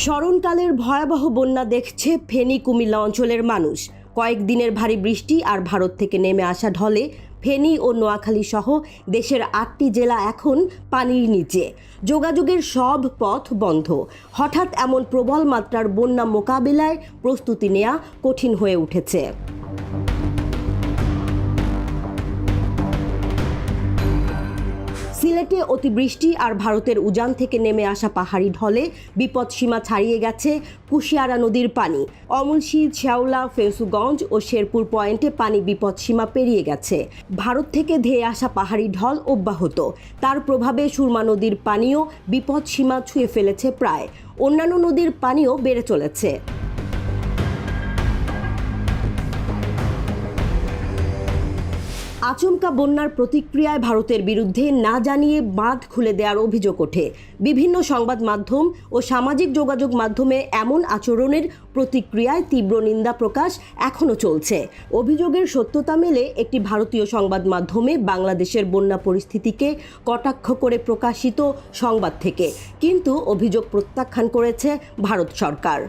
স্মরণকালের ভয়াবহ বন্যা দেখছে ফেনী কুমিল্লা অঞ্চলের মানুষ। কয়েকদিনের ভারী বৃষ্টি আর ভারত থেকে নেমে আসা ঢলে ফেনী ও নোয়াখালী সহ দেশের ৮টি জেলা এখন পানির নিচে। যোগাযোগের সব পথ বন্ধ। হঠাৎ এমন প্রবল মাত্রার বন্যা মোকাবিলায় প্রস্তুতি নেওয়া কঠিন হয়ে উঠেছে। সিলেটে অতিবৃষ্টি আর ভারতের উজান থেকে নেমে আসা পাহাড়ি ঢলে বিপদসীমা ছাড়িয়ে গেছে কুশিয়ারা নদীর পানি। অমলশীল, শেওলা, ফেসুগঞ্জ ও শেরপুর পয়েন্টে পানি বিপদসীমা পেরিয়ে গেছে। ভারত থেকে ধেয়ে আসা পাহাড়ি ঢল অব্যাহত। তার প্রভাবে সুরমা নদীর পানিও বিপদসীমা ছুঁয়ে ফেলেছে প্রায়। অন্যান্য নদীর পানিও বেড়ে চলেছে। আচমকা বন্যার প্রতিক্রিয়ায় ভারতের বিরুদ্ধে না জানিয়ে বাঁধ খুলে দেওয়ার অভিযোগ ওঠে। বিভিন্ন সংবাদ মাধ্যম ও সামাজিক যোগাযোগ মাধ্যমে এমন আচরণের প্রতিক্রিয়ায় তীব্র নিন্দা প্রকাশ এখনও চলছে। অভিযোগের সত্যতা মেলে একটি ভারতীয় সংবাদ মাধ্যমে বাংলাদেশের বন্যা পরিস্থিতিকে কটাক্ষ করে প্রকাশিত সংবাদ থেকে, কিন্তু অভিযোগ প্রত্যাখ্যান করেছে ভারত সরকার।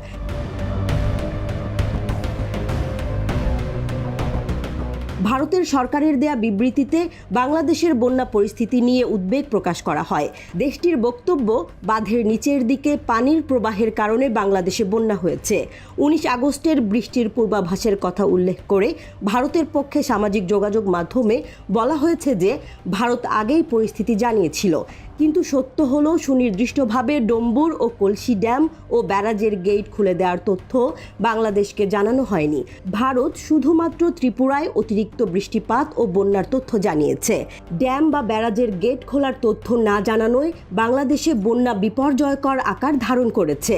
ভারতের সরকারের দেয়া বিবৃতিতে বাংলাদেশের বন্যা পরিস্থিতি নিয়ে উদ্বেগ প্রকাশ করা হয়। দেশটির বক্তব্য, বাঁধের নিচের দিকে পানির প্রবাহের কারণে বাংলাদেশে বন্যা হয়েছে। ১৯ আগস্টের বৃষ্টির পূর্বাভাসের কথা উল্লেখ করে ভারতের পক্ষে সামাজিক যোগাযোগ মাধ্যমে বলা হয়েছে যে ভারত আগেই পরিস্থিতি জানিয়েছিল, কিন্তু সত্য হলো সুনির্দিষ্টভাবে ডম্বুর ও কলসি ড্যাম ও ব্যারাজের গেট খুলে দেওয়ার তথ্য বাংলাদেশকে জানানো হয়নি। ভারত শুধুমাত্র ত্রিপুরায় অতিরিক্ত বৃষ্টিপাত ও বন্যার তথ্য জানিয়েছে। ড্যাম বা ব্যারাজের গেট খোলার তথ্য না জানানোয় বাংলাদেশে বন্যা বিপর্যয়কর আকার ধারণ করেছে।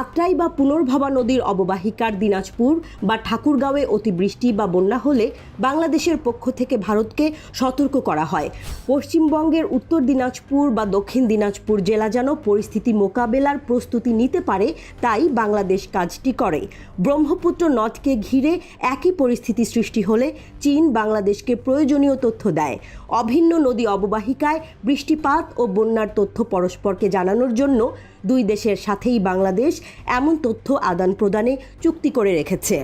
আত্রাই বা পুনর্ভবা নদীর অববাহিকার দিনাজপুর বা ঠাকুরগাঁওয়ে অতিবৃষ্টি বা বন্যা হলে বাংলাদেশের পক্ষ থেকে ভারতকে সতর্ক করা হয়। পশ্চিমবঙ্গের উত্তর দিনাজপুর বা দক্ষিণ দিনাজপুর জেলা যেন পরিস্থিতি মোকাবেলার প্রস্তুতি নিতে পারে, তাই বাংলাদেশ কাজটি করে। ব্রহ্মপুত্র নদকে ঘিরে একই পরিস্থিতি সৃষ্টি হলে চীন বাংলাদেশকে প্রয়োজনীয় তথ্য দেয়। অভিন্ন নদী অববাহিকায় বৃষ্টিপাত ও বন্যার তথ্য পরস্পরকে জানানোর জন্য দুই দেশের সাথেই বাংলাদেশ এমন তথ্য আদান প্রদানে চুক্তি করে রেখেছে।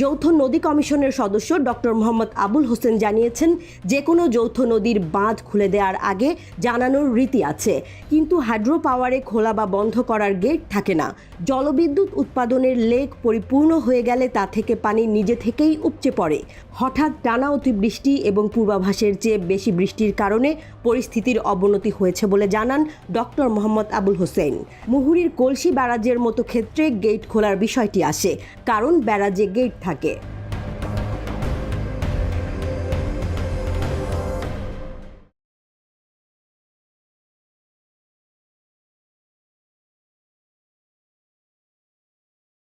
যৌথ নদী কমিশনের সদস্য ডক্টর মোহাম্মদ আবুল হোসেন জানিয়েছেন, যে কোনো যৌথ নদীর বাঁধ খুলে দেওয়ার আগে জানানোর রীতি আছে, কিন্তু হাইড্রো পাওয়ারে খোলা বা বন্ধ করার গেট থাকে না। জলবিদ্যুৎ উৎপাদনের লেক পরিপূর্ণ হয়ে গেলে তা থেকে পানি নিজে থেকেই উপচে পড়ে। হঠাৎ টানা অতিবৃষ্টি এবং পূর্বাভাসের চেয়ে বেশি বৃষ্টির কারণে পরিস্থিতির অবনতি হয়েছে বলে জানান ডক্টর মোহাম্মদ আবুল হোসেন। মুহুরীর কলসি ব্যারাজের মতো ক্ষেত্রে গেট খোলার বিষয়টি আসে, কারণ ব্যারাজে গেট থাকে।